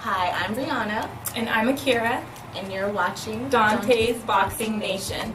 Hi, I'm Brianna. And I'm Akira. And you're watching Dante's Boxing Nation.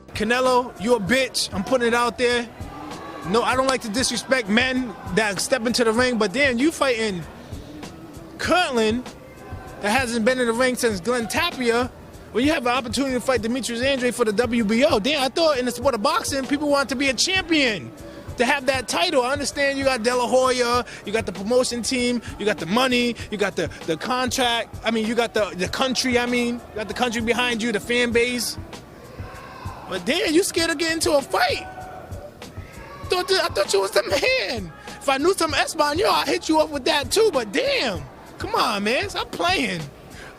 Canelo, you a bitch. I'm putting it out there. No, I don't like to disrespect men that step into the ring, but then you fighting Kirtland that hasn't been in the ring since Glenn Tapia. When you have an opportunity to fight Demetrius Andrade for the WBO, damn, I thought in the sport of boxing, people want to be a champion, to have that title. I understand you got De La Hoya, you got the promotion team, you got the money, you got the contract, you got the country, you got the country behind you, the fan base. But damn, you scared to get into a fight. I thought you was the man. If I knew some Espanol, I'd hit you up with that too, but damn, come on, man, stop playing.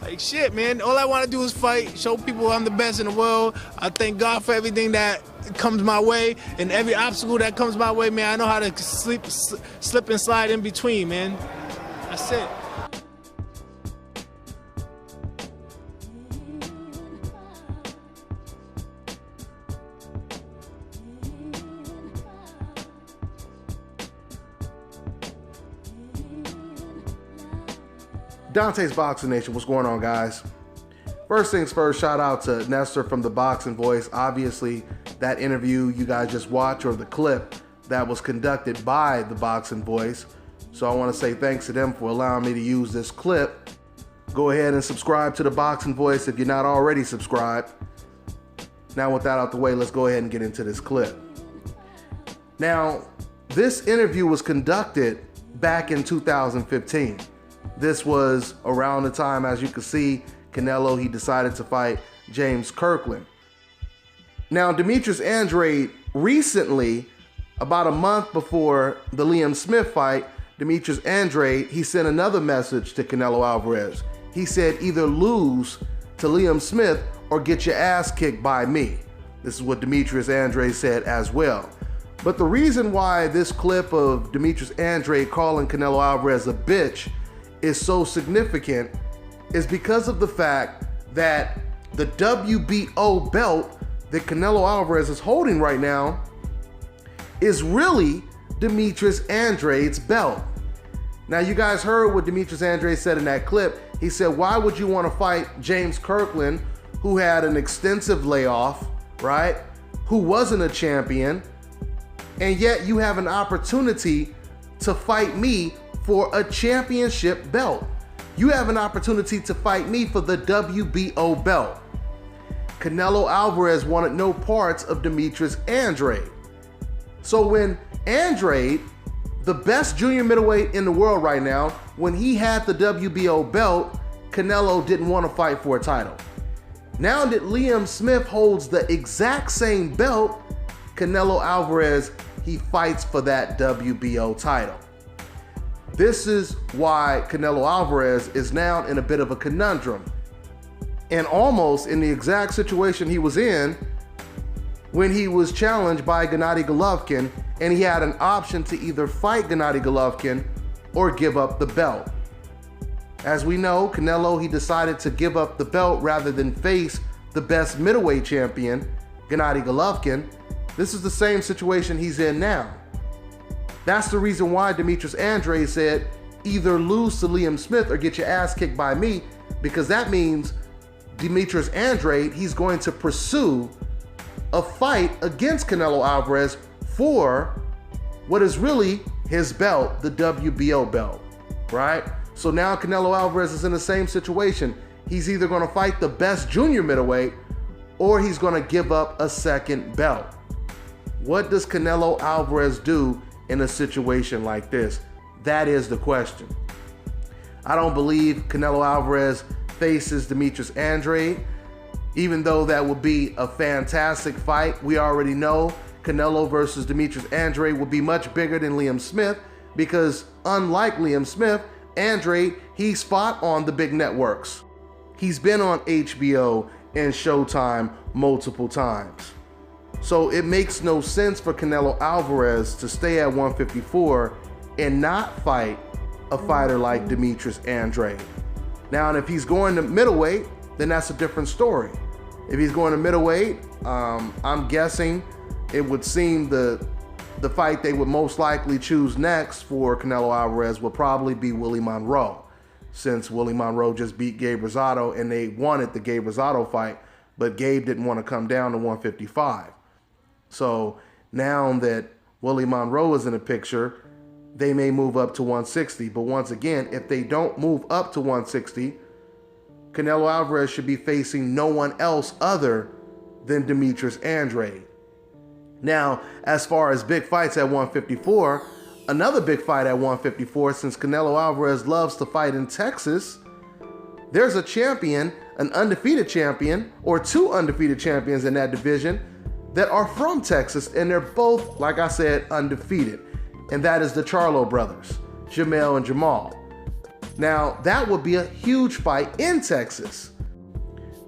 Like, shit, man, all I want to do is fight, show people I'm the best in the world. I thank God for everything that comes my way, and every obstacle that comes my way, man, I know how to slip and slide in between, man. That's it. Dante's Boxing Nation, what's going on, guys? First things first, shout out to Nestor from The Boxing Voice. Obviously, that interview you guys just watched, or the clip that was conducted by The Boxing Voice. So I want to say thanks to them for allowing me to use this clip. Go ahead and subscribe to The Boxing Voice if you're not already subscribed. Now with that out the way, let's go ahead and get into this clip. Now, this interview was conducted back in 2015. This was around the time, as you can see, Canelo, he decided to fight James Kirkland. Now, Demetrius Andrade recently, about a month before the Liam Smith fight, Demetrius Andrade, he sent another message to Canelo Alvarez. He said, either lose to Liam Smith or get your ass kicked by me. This is what Demetrius Andrade said as well. But the reason why this clip of Demetrius Andrade calling Canelo Alvarez a bitch is so significant is because of the fact that the WBO belt that Canelo Alvarez is holding right now is really Demetrius Andrade's belt. Now, you guys heard what Demetrius Andrade said in that clip. He said, why would you want to fight James Kirkland, who had an extensive layoff, right? Who wasn't a champion, and yet you have an opportunity to fight me for a championship belt. You have an opportunity to fight me for the WBO belt. Canelo Alvarez wanted no parts of Demetrius Andrade. So when Andrade, the best junior middleweight in the world right now, when he had the WBO belt, Canelo didn't want to fight for a title. Now that Liam Smith holds the exact same belt, Canelo Alvarez, he fights for that WBO title. This is why Canelo Alvarez is now in a bit of a conundrum, and almost in the exact situation he was in when he was challenged by Gennady Golovkin, and he had an option to either fight Gennady Golovkin or give up the belt. As we know, Canelo, he decided to give up the belt rather than face the best middleweight champion, Gennady Golovkin. This is the same situation he's in now. That's the reason why Demetrius Andrade said, either lose to Liam Smith or get your ass kicked by me, because that means Demetrius Andrade, he's going to pursue a fight against Canelo Alvarez for what is really his belt, the WBO belt, right? So now Canelo Alvarez is in the same situation. He's either going to fight the best junior middleweight or he's going to give up a second belt. What does Canelo Alvarez do in a situation like this? That is the question. I don't believe Canelo Alvarez faces Demetrius Andrade, even though that would be a fantastic fight. We already know Canelo versus Demetrius Andrade will be much bigger than Liam Smith, because unlike Liam Smith, Andrade, he's fought on the big networks. He's been on HBO and Showtime multiple times. So it makes no sense for Canelo Alvarez to stay at 154 and not fight a fighter like Demetrius Andrade. Now, and if he's going to middleweight, then that's a different story. If he's going to middleweight, I'm guessing it would seem the the fight they would most likely choose next for Canelo Alvarez would probably be Willie Monroe, since Willie Monroe just beat Gabe Rosado and they wanted the Gabe Rosado fight, but Gabe didn't want to come down to 155. So now that Willie Monroe is in the picture, they may move up to 160. But once again, if they don't move up to 160, Canelo Alvarez should be facing no one else other than Demetrius Andrade. Now, as far as big fights at 154, another big fight at 154, since Canelo Alvarez loves to fight in Texas, there's a champion, an undefeated champion, or two undefeated champions in that division that are from Texas, and they're both, like I said, undefeated. And that is the Charlo brothers, Jamel and Jamal. Now, that would be a huge fight in Texas.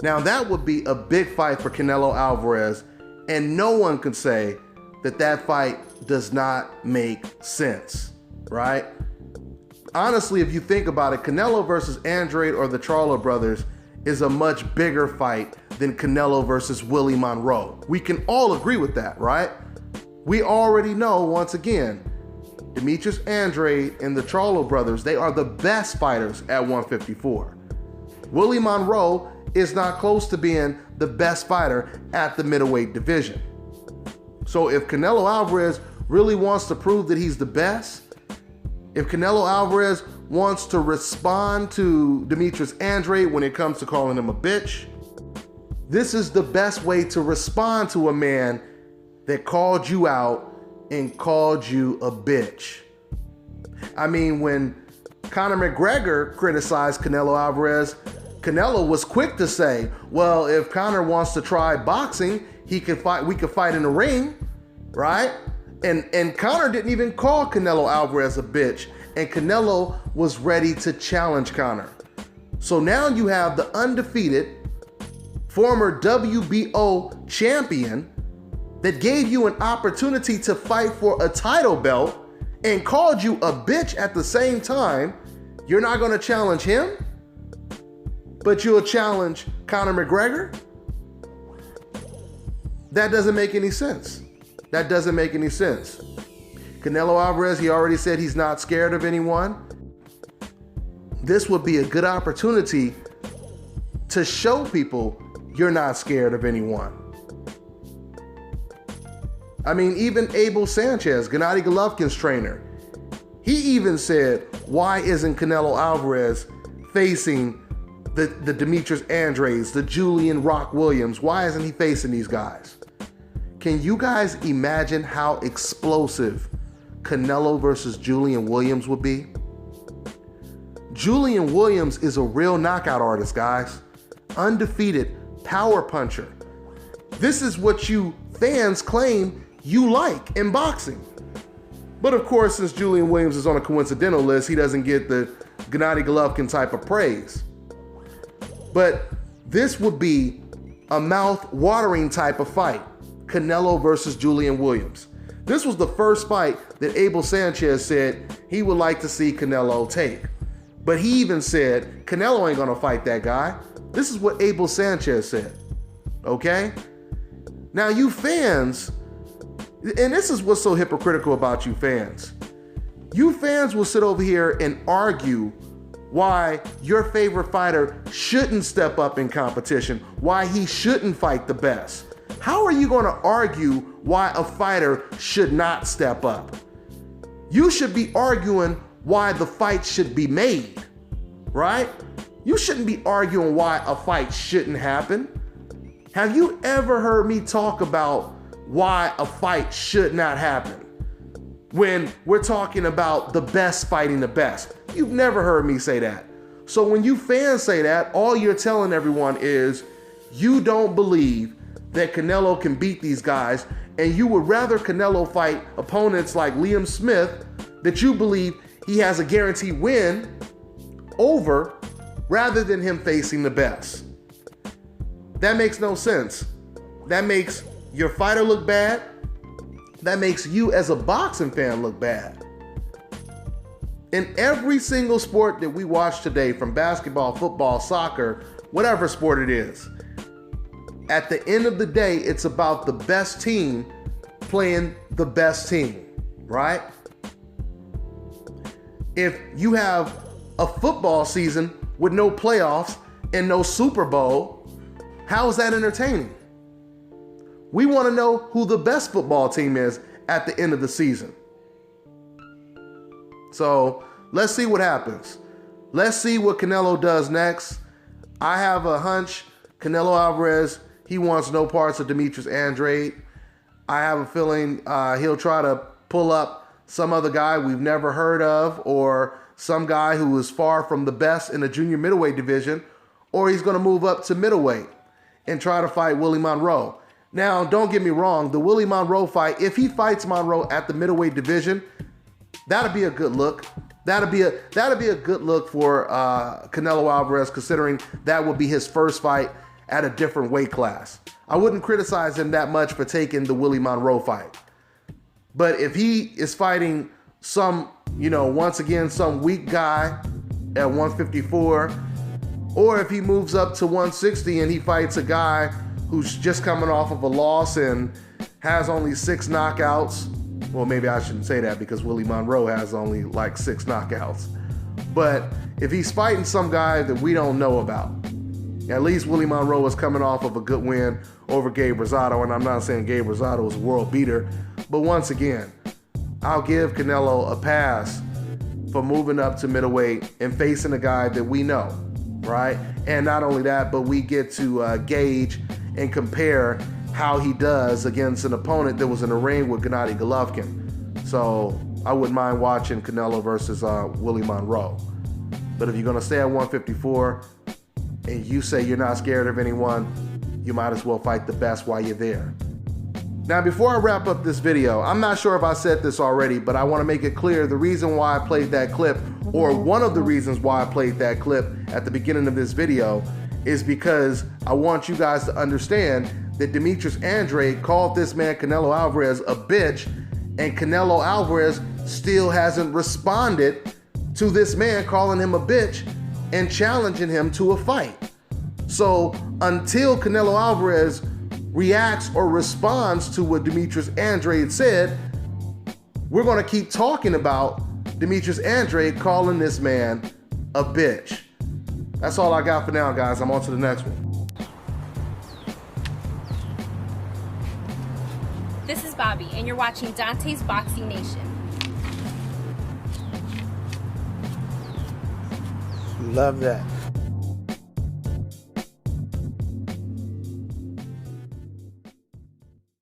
Now, that would be a big fight for Canelo Alvarez, and no one can say that that fight does not make sense, right? Honestly, if you think about it, Canelo versus Andrade or the Charlo brothers is a much bigger fight than Canelo versus Willie Monroe. We can all agree with that, right? We already know, once again, Demetrius Andrade and the Charlo brothers, they are the best fighters at 154. Willie Monroe is not close to being the best fighter at the middleweight division. So if Canelo Alvarez really wants to prove that he's the best, if Canelo Alvarez wants to respond to Demetrius Andrade when it comes to calling him a bitch, this is the best way to respond to a man that called you out and called you a bitch. I mean, when Conor McGregor criticized Canelo Alvarez, Canelo was quick to say, well, if Conor wants to try boxing, we could fight in the ring, right? And Conor didn't even call Canelo Alvarez a bitch, and Canelo was ready to challenge Conor. So now you have the undefeated former WBO champion that gave you an opportunity to fight for a title belt and called you a bitch at the same time. You're not going to challenge him, but you'll challenge Conor McGregor? That doesn't make any sense. That doesn't make any sense. Canelo Alvarez, he already said he's not scared of anyone. This would be a good opportunity to show people you're not scared of anyone. I mean, even Abel Sanchez, Gennady Golovkin's trainer, he even said, why isn't Canelo Alvarez facing the Demetrius Andrades, the Julian Rock Williams? Why isn't he facing these guys? Can you guys imagine how explosive Canelo versus Julian Williams would be? Julian Williams is a real knockout artist, guys. Undefeated power puncher. This is what you fans claim you like in boxing. But of course, since Julian Williams is on a coincidental list, he doesn't get the Gennady Golovkin type of praise. But this would be a mouth-watering type of fight. Canelo versus Julian Williams. This was the first fight that Abel Sanchez said he would like to see Canelo take. But he even said, Canelo ain't gonna fight that guy. This is what Abel Sanchez said, okay? Now you fans, and this is what's so hypocritical about you fans. You fans will sit over here and argue why your favorite fighter shouldn't step up in competition, why he shouldn't fight the best. How are you going to argue why a fighter should not step up? You should be arguing why the fight should be made, right? You shouldn't be arguing why a fight shouldn't happen. Have you ever heard me talk about why a fight should not happen when we're talking about the best fighting the best? You've never heard me say that. So when you fans say that, all you're telling everyone is you don't believe that Canelo can beat these guys, and you would rather Canelo fight opponents like Liam Smith that you believe he has a guaranteed win over, rather than him facing the best. That makes no sense. That makes your fighter look bad. That makes you as a boxing fan look bad. In every single sport that we watch today, from basketball, football, soccer, whatever sport it is, at the end of the day, it's about the best team playing the best team. right? If you have a football season with no playoffs and no Super Bowl, how is that entertaining? We want to know who the best football team is at the end of the season. So let's see what happens. Let's see what Canelo does next. I have a hunch Canelo Alvarez, he wants no parts of Demetrius Andrade. I have a feeling he'll try to pull up some other guy we've never heard of, or some guy who is far from the best in the junior middleweight division, or he's going to move up to middleweight and try to fight Willie Monroe. Now, don't get me wrong, the Willie Monroe fight, if he fights Monroe at the middleweight division, that'd be a good look. That'd be a good look for Canelo Alvarez, considering that would be his first fight at a different weight class. I wouldn't criticize him that much for taking the Willie Monroe fight. But if he is fighting some, once again, some weak guy at 154, or if he moves up to 160 and he fights a guy who's just coming off of a loss and has only 6 knockouts. Well, maybe I shouldn't say that because Willie Monroe has only like 6 knockouts. But if he's fighting some guy that we don't know about, at least Willie Monroe is coming off of a good win over Gabe Rosado, and I'm not saying Gabe Rosado is a world beater, but once again, I'll give Canelo a pass for moving up to middleweight and facing a guy that we know, right? And not only that, but we get to gauge and compare how he does against an opponent that was in the ring with Gennady Golovkin. So I wouldn't mind watching Canelo versus Willie Monroe. But if you're going to stay at 154 and you say you're not scared of anyone, you might as well fight the best while you're there. Now, before I wrap up this video, I'm not sure if I said this already, but I want to make it clear the reason why I played that clip, or one of the reasons why I played that clip at the beginning of this video, is because I want you guys to understand that Demetrius Andrade called this man Canelo Alvarez a bitch, and Canelo Alvarez still hasn't responded to this man calling him a bitch and challenging him to a fight. So until Canelo Alvarez reacts or responds to what Demetrius Andrade said, we're going to keep talking about Demetrius Andrade calling this man a bitch. That's all I got for now, guys. I'm on to the next one. This is Bobby, and you're watching Dante's Boxing Nation. Love that.